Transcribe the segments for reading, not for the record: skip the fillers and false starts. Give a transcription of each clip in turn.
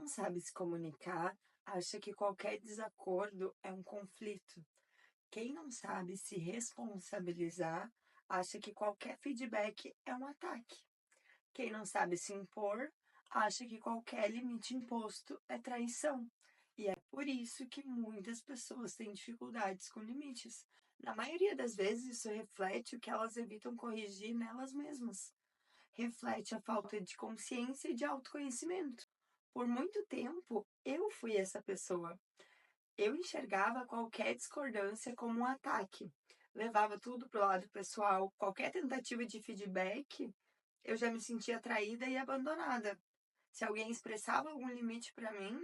não sabe se comunicar acha que qualquer desacordo é um conflito. Quem não sabe se responsabilizar acha que qualquer feedback é um ataque. Quem não sabe se impor acha que qualquer limite imposto é traição. E é por isso que muitas pessoas têm dificuldades com limites. Na maioria das vezes, isso reflete o que elas evitam corrigir nelas mesmas. Reflete a falta de consciência e de autoconhecimento. Por muito tempo, eu fui essa pessoa. Eu enxergava qualquer discordância como um ataque. Levava tudo pro lado pessoal. Qualquer tentativa de feedback, eu já me sentia traída e abandonada. Se alguém expressava algum limite para mim,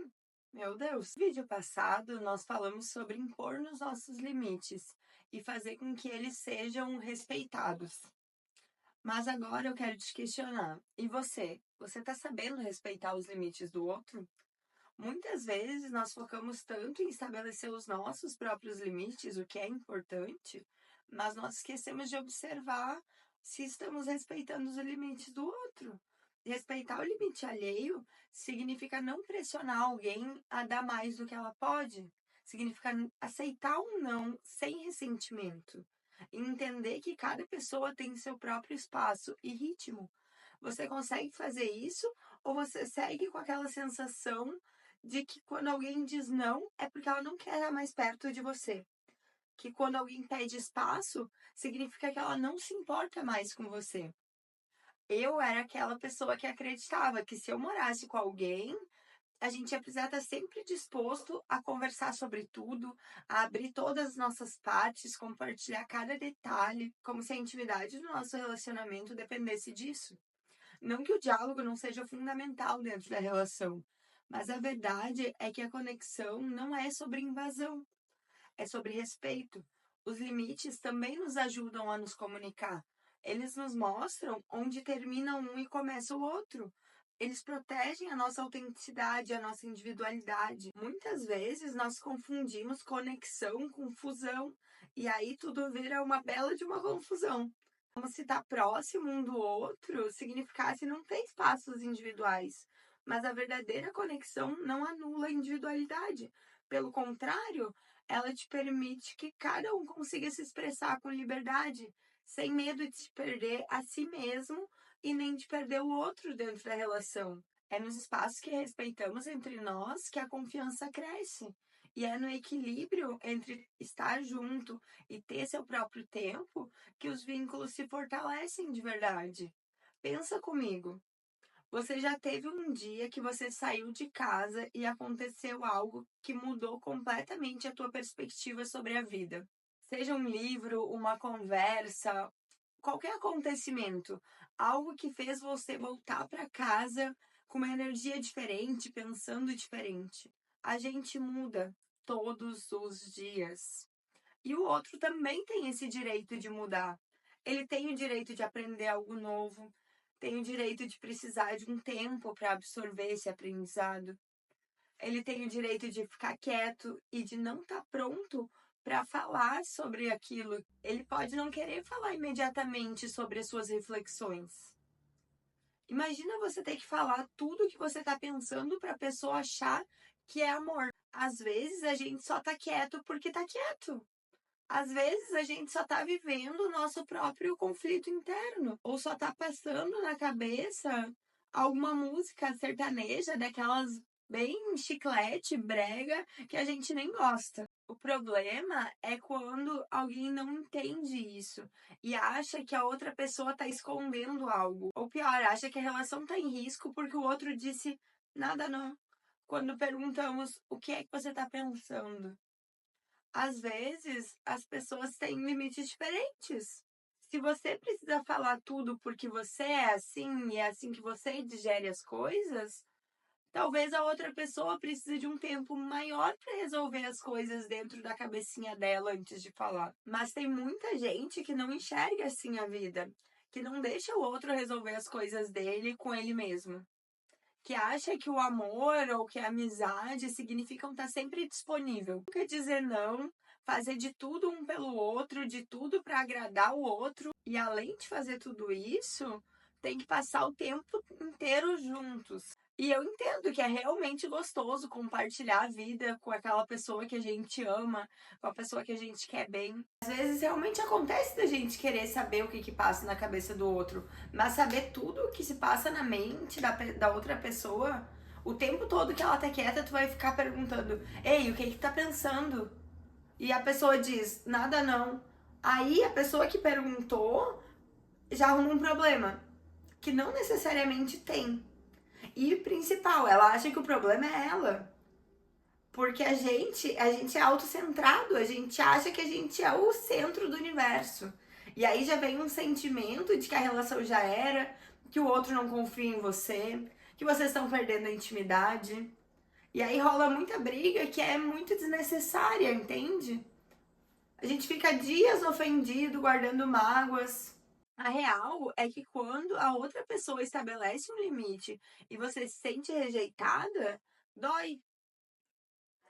meu Deus. No vídeo passado, nós falamos sobre impor nos nossos limites e fazer com que eles sejam respeitados. Mas agora eu quero te questionar. E você? Você está sabendo respeitar os limites do outro? Muitas vezes nós focamos tanto em estabelecer os nossos próprios limites, o que é importante, mas nós esquecemos de observar se estamos respeitando os limites do outro. Respeitar o limite alheio significa não pressionar alguém a dar mais do que ela pode. Significa aceitar um não sem ressentimento. E entender que cada pessoa tem seu próprio espaço e ritmo. Você consegue fazer isso ou você segue com aquela sensação de que quando alguém diz não, é porque ela não quer estar mais perto de você? Que quando alguém pede espaço, significa que ela não se importa mais com você. Eu era aquela pessoa que acreditava que se eu morasse com alguém, a gente ia precisar estar sempre disposto a conversar sobre tudo, a abrir todas as nossas partes, compartilhar cada detalhe, como se a intimidade do nosso relacionamento dependesse disso. Não que o diálogo não seja fundamental dentro da relação, mas a verdade é que a conexão não é sobre invasão, é sobre respeito. Os limites também nos ajudam a nos comunicar. Eles nos mostram onde termina um e começa o outro. Eles protegem a nossa autenticidade, a nossa individualidade. Muitas vezes nós confundimos conexão com fusão, e aí tudo vira uma bela de uma confusão. Como se estar próximo um do outro significasse não ter espaços individuais. Mas a verdadeira conexão não anula a individualidade. Pelo contrário, ela te permite que cada um consiga se expressar com liberdade, sem medo de se perder a si mesmo e nem de perder o outro dentro da relação. É nos espaços que respeitamos entre nós que a confiança cresce. E é no equilíbrio entre estar junto e ter seu próprio tempo que os vínculos se fortalecem de verdade. Pensa comigo. Você já teve um dia que você saiu de casa e aconteceu algo que mudou completamente a tua perspectiva sobre a vida? Seja um livro, uma conversa, qualquer acontecimento, algo que fez você voltar para casa com uma energia diferente, pensando diferente. A gente muda todos os dias. E o outro também tem esse direito de mudar. Ele tem o direito de aprender algo novo, tem o direito de precisar de um tempo para absorver esse aprendizado. Ele tem o direito de ficar quieto e de não estar pronto para falar sobre aquilo. Ele pode não querer falar imediatamente sobre as suas reflexões. Imagina você ter que falar tudo o que você está pensando para a pessoa achar que é amor. Às vezes a gente só está quieto porque está quieto. Às vezes a gente só tá vivendo o nosso próprio conflito interno, ou só tá passando na cabeça alguma música sertaneja daquelas bem chiclete, brega, que a gente nem gosta. O problema é quando alguém não entende isso e acha que a outra pessoa tá escondendo algo. Ou pior, acha que a relação tá em risco porque o outro disse nada não. Quando perguntamos o que é que você tá pensando, às vezes, as pessoas têm limites diferentes. Se você precisa falar tudo porque você é assim e é assim que você digere as coisas, talvez a outra pessoa precise de um tempo maior para resolver as coisas dentro da cabecinha dela antes de falar. Mas tem muita gente que não enxerga assim a vida, que não deixa o outro resolver as coisas dele com ele mesmo, que acha que o amor ou que a amizade significam estar sempre disponível. Nunca dizer não, fazer de tudo um pelo outro, de tudo para agradar o outro. E além de fazer tudo isso, tem que passar o tempo inteiro juntos. E eu entendo que é realmente gostoso compartilhar a vida com aquela pessoa que a gente ama, com a pessoa que a gente quer bem. Às vezes realmente acontece da gente querer saber o que passa na cabeça do outro, mas saber tudo o que se passa na mente da outra pessoa, o tempo todo que ela tá quieta, tu vai ficar perguntando: ei, o que tá pensando? E a pessoa diz: nada não. Aí a pessoa que perguntou já arruma um problema, que não necessariamente tem. E principal, ela acha que o problema é ela. Porque a gente é autocentrado, a gente acha que a gente é o centro do universo. E aí já vem um sentimento de que a relação já era, que o outro não confia em você, que vocês estão perdendo a intimidade. E aí rola muita briga que é muito desnecessária, entende? A gente fica dias ofendido, guardando mágoas. A real é que quando a outra pessoa estabelece um limite e você se sente rejeitada, dói.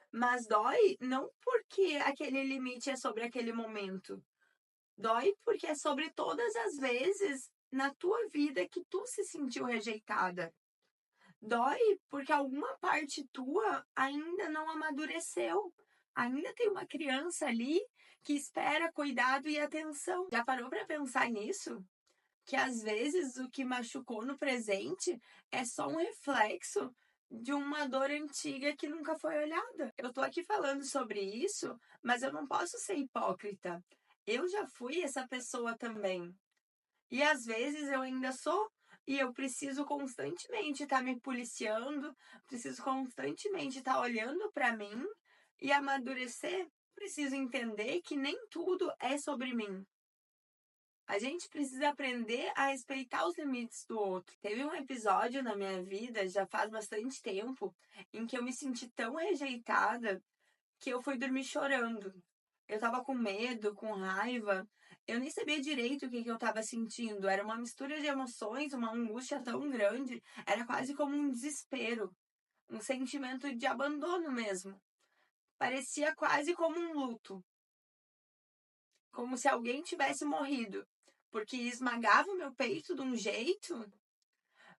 Mas dói não porque aquele limite é sobre aquele momento. Dói porque é sobre todas as vezes na tua vida que tu se sentiu rejeitada. Dói porque alguma parte tua ainda não amadureceu. Ainda tem uma criança ali que espera cuidado e atenção. Já parou para pensar nisso? Que às vezes o que machucou no presente é só um reflexo de uma dor antiga que nunca foi olhada. Eu tô aqui falando sobre isso, mas eu não posso ser hipócrita. Eu já fui essa pessoa também. E às vezes eu ainda sou, e eu preciso constantemente estar me policiando, preciso constantemente estar olhando para mim e amadurecer. Preciso entender que nem tudo é sobre mim. A gente precisa aprender a respeitar os limites do outro. Teve um episódio na minha vida, já faz bastante tempo, em que eu me senti tão rejeitada que eu fui dormir chorando. Eu tava com medo, com raiva. Eu nem sabia direito o que eu tava sentindo. Era uma mistura de emoções, uma angústia tão grande. Era quase como um desespero. Um sentimento de abandono mesmo. Parecia quase como um luto. Como se alguém tivesse morrido. Porque esmagava o meu peito de um jeito,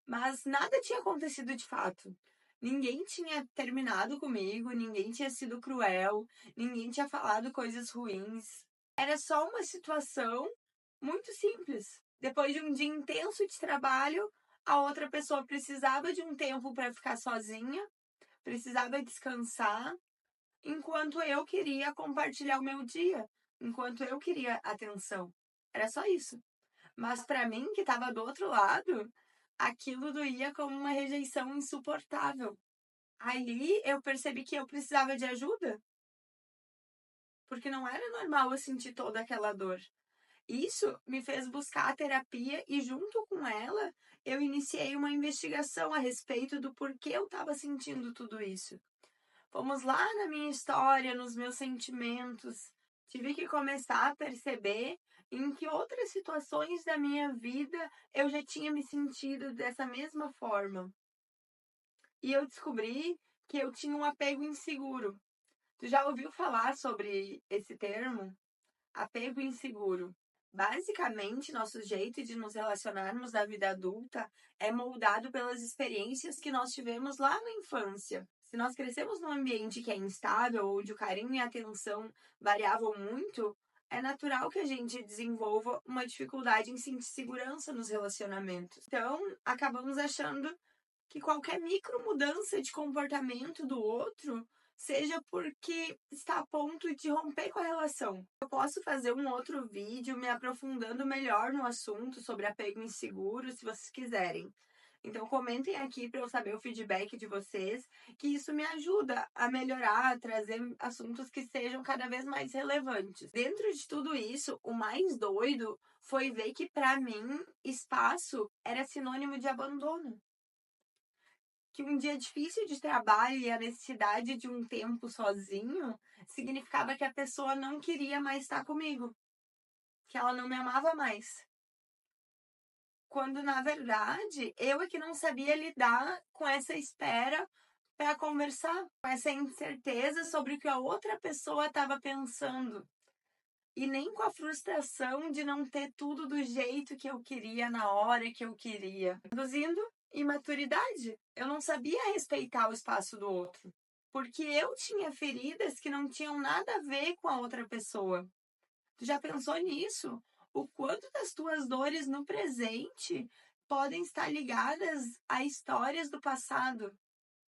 mas nada tinha acontecido de fato. Ninguém tinha terminado comigo, ninguém tinha sido cruel, ninguém tinha falado coisas ruins. Era só uma situação muito simples. Depois de um dia intenso de trabalho, a outra pessoa precisava de um tempo para ficar sozinha, precisava descansar, enquanto eu queria compartilhar o meu dia, enquanto eu queria atenção. Era só isso. Mas para mim, que estava do outro lado, aquilo doía como uma rejeição insuportável. Ali eu percebi que eu precisava de ajuda, porque não era normal eu sentir toda aquela dor. Isso me fez buscar a terapia e, junto com ela, eu iniciei uma investigação a respeito do porquê eu estava sentindo tudo isso. Fomos lá na minha história, nos meus sentimentos. Tive que começar a perceber em que outras situações da minha vida eu já tinha me sentido dessa mesma forma. E eu descobri que eu tinha um apego inseguro. Tu já ouviu falar sobre esse termo? Apego inseguro. Basicamente, nosso jeito de nos relacionarmos na vida adulta é moldado pelas experiências que nós tivemos lá na infância. Se nós crescemos num ambiente que é instável, onde o carinho e a atenção variavam muito, é natural que a gente desenvolva uma dificuldade em sentir segurança nos relacionamentos. Então, acabamos achando que qualquer micro mudança de comportamento do outro seja porque está a ponto de romper com a relação. Eu posso fazer um outro vídeo me aprofundando melhor no assunto sobre apego inseguro, se vocês quiserem. Então comentem aqui para eu saber o feedback de vocês, que isso me ajuda a melhorar, a trazer assuntos que sejam cada vez mais relevantes. Dentro de tudo isso, o mais doido foi ver que para mim espaço era sinônimo de abandono. Que um dia difícil de trabalho e a necessidade de um tempo sozinho significava que a pessoa não queria mais estar comigo, que ela não me amava mais. Quando na verdade eu é que não sabia lidar com essa espera para conversar, com essa incerteza sobre o que a outra pessoa estava pensando. E nem com a frustração de não ter tudo do jeito que eu queria na hora que eu queria. Reduzindo, imaturidade. Eu não sabia respeitar o espaço do outro, porque eu tinha feridas que não tinham nada a ver com a outra pessoa. Tu já pensou nisso? O quanto das tuas dores no presente podem estar ligadas a histórias do passado?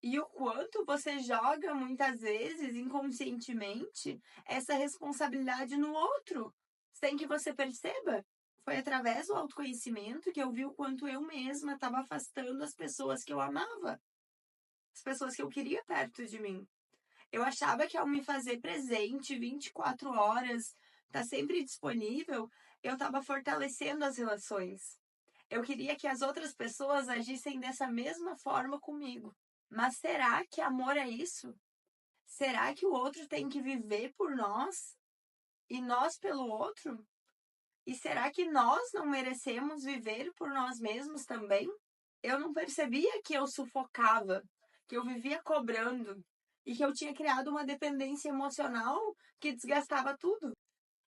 E o quanto você joga, muitas vezes, inconscientemente, essa responsabilidade no outro, sem que você perceba? Foi através do autoconhecimento que eu vi o quanto eu mesma estava afastando as pessoas que eu amava, as pessoas que eu queria perto de mim. Eu achava que ao me fazer presente 24 horas, tá sempre disponível, eu estava fortalecendo as relações. Eu queria que as outras pessoas agissem dessa mesma forma comigo. Mas será que amor é isso? Será que o outro tem que viver por nós e nós pelo outro? E será que nós não merecemos viver por nós mesmos também? Eu não percebia que eu sufocava, que eu vivia cobrando e que eu tinha criado uma dependência emocional que desgastava tudo.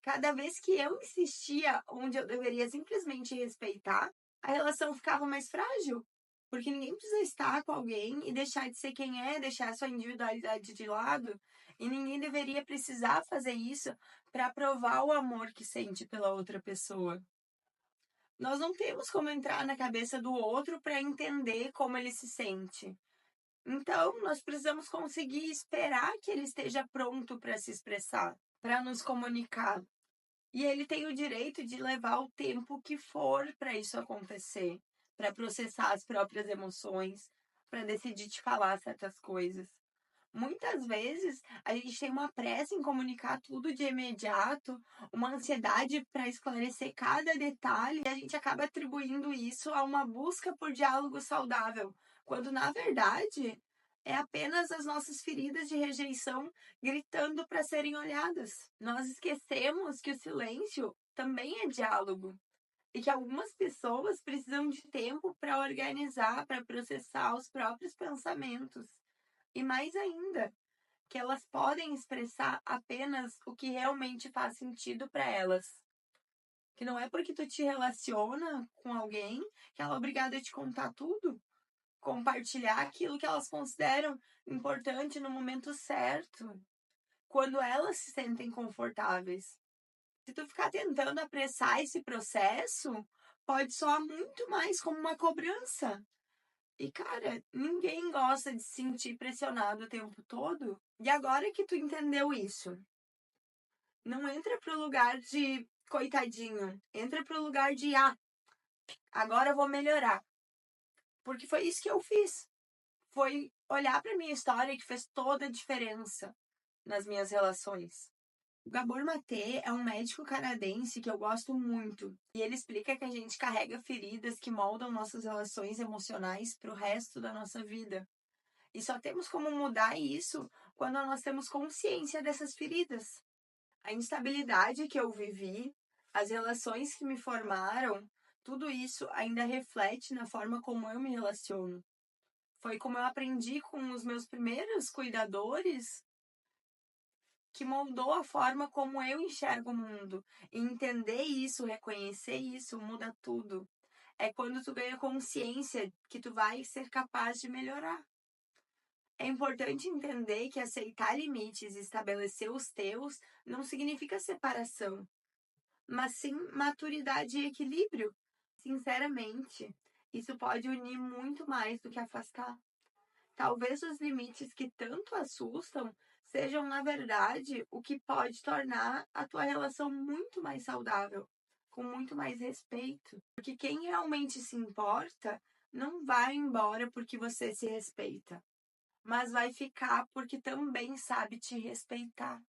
Cada vez que eu insistia onde eu deveria simplesmente respeitar, a relação ficava mais frágil. Porque ninguém precisa estar com alguém e deixar de ser quem é, deixar sua individualidade de lado. E ninguém deveria precisar fazer isso para provar o amor que sente pela outra pessoa. Nós não temos como entrar na cabeça do outro para entender como ele se sente. Então, nós precisamos conseguir esperar que ele esteja pronto para se expressar, para nos comunicar. E ele tem o direito de levar o tempo que for para isso acontecer, para processar as próprias emoções, para decidir te falar certas coisas. Muitas vezes a gente tem uma pressa em comunicar tudo de imediato, uma ansiedade para esclarecer cada detalhe, e a gente acaba atribuindo isso a uma busca por diálogo saudável, quando na verdade é apenas as nossas feridas de rejeição gritando para serem olhadas. Nós esquecemos que o silêncio também é diálogo e que algumas pessoas precisam de tempo para organizar, para processar os próprios pensamentos. E mais ainda, que elas podem expressar apenas o que realmente faz sentido para elas. Que não é porque tu te relaciona com alguém que ela é obrigada a te contar tudo, compartilhar aquilo que elas consideram importante no momento certo, quando elas se sentem confortáveis. Se tu ficar tentando apressar esse processo, pode soar muito mais como uma cobrança. E, cara, ninguém gosta de se sentir pressionado o tempo todo. E agora que tu entendeu isso, não entra pro lugar de coitadinho. Entra pro lugar de, agora eu vou melhorar. Porque foi isso que eu fiz. Foi olhar pra minha história que fez toda a diferença nas minhas relações. O Gabor Maté é um médico canadense que eu gosto muito. E ele explica que a gente carrega feridas que moldam nossas relações emocionais pro resto da nossa vida. E só temos como mudar isso quando nós temos consciência dessas feridas. A instabilidade que eu vivi, as relações que me formaram, tudo isso ainda reflete na forma como eu me relaciono. Foi como eu aprendi com os meus primeiros cuidadores que moldou a forma como eu enxergo o mundo. E entender isso, reconhecer isso, muda tudo. É quando tu ganha consciência que tu vai ser capaz de melhorar. É importante entender que aceitar limites e estabelecer os teus não significa separação, mas sim maturidade e equilíbrio. Sinceramente, isso pode unir muito mais do que afastar. Talvez os limites que tanto assustam sejam, na verdade, o que pode tornar a tua relação muito mais saudável, com muito mais respeito. Porque quem realmente se importa não vai embora porque você se respeita, mas vai ficar porque também sabe te respeitar.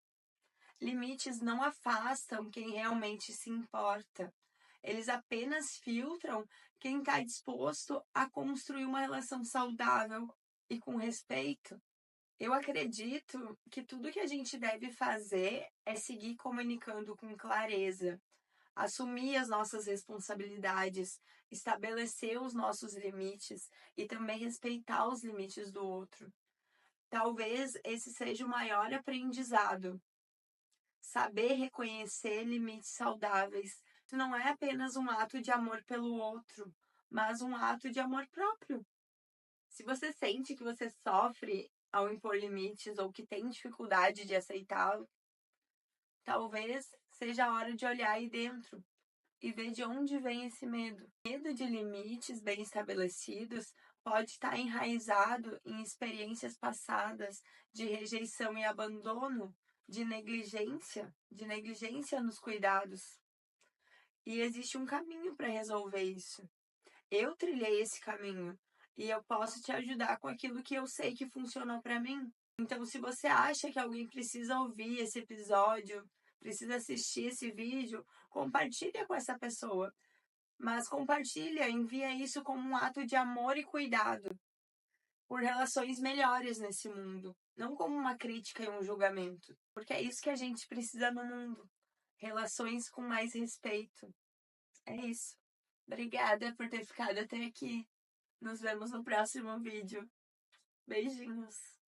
Limites não afastam quem realmente se importa. Eles apenas filtram quem está disposto a construir uma relação saudável e com respeito. Eu acredito que tudo que a gente deve fazer é seguir comunicando com clareza, assumir as nossas responsabilidades, estabelecer os nossos limites e também respeitar os limites do outro. Talvez esse seja o maior aprendizado. Saber reconhecer limites saudáveis. Isso não é apenas um ato de amor pelo outro, mas um ato de amor próprio. Se você sente que você sofre ao impor limites ou que tem dificuldade de aceitá-lo, talvez seja a hora de olhar aí dentro e ver de onde vem esse medo. O medo de limites bem estabelecidos pode estar enraizado em experiências passadas de rejeição e abandono, de negligência nos cuidados. E existe um caminho para resolver isso. Eu trilhei esse caminho e eu posso te ajudar com aquilo que eu sei que funcionou para mim. Então, se você acha que alguém precisa ouvir esse episódio, precisa assistir esse vídeo, compartilha com essa pessoa. Mas compartilha, envia isso como um ato de amor e cuidado por relações melhores nesse mundo, não como uma crítica e um julgamento, porque é isso que a gente precisa no mundo. Relações com mais respeito. É isso. Obrigada por ter ficado até aqui. Nos vemos no próximo vídeo. Beijinhos.